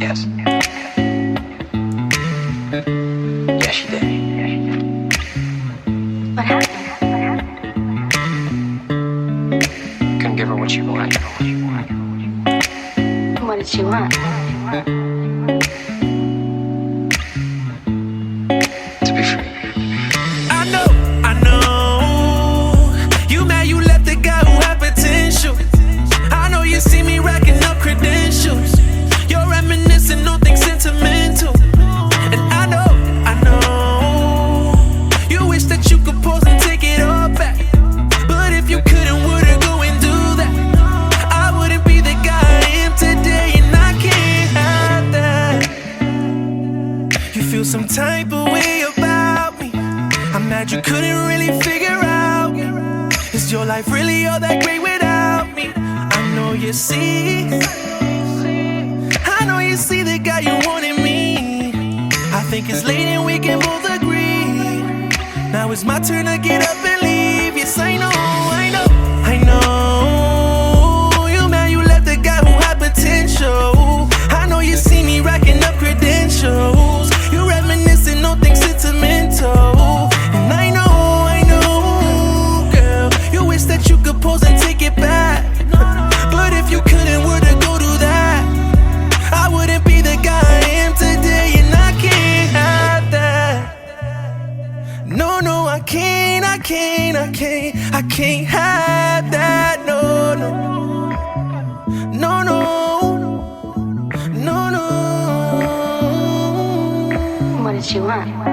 Yes. Yeah, she did. What happened? Couldn't give her what she wanted. What did she want? To be free. I know. You mad you left the guy who had potential. I know you see me racking up credentials. You're reminiscing on things sentimental. And I know. You wish that you could pause and take it all back. But if you couldn't, would I go and do that? I wouldn't be the guy I am today, and I can't have that. You feel some type of way about me. I'm mad you couldn't really figure out. Is your life really all that great without me? I know you see the guy you want in me. I think it's late and we can both agree. Now it's my turn to get up and leave. Yes, I know. You mad you left the guy who had potential. I know you see me racking up credentials. You reminiscing on things sentimental. And I know, girl, you wish that you could pause and take it back. But if you couldn't, would I go do that? I wouldn't be the guy I am today, and I can't have that. No, I can't have that. No. What did she want?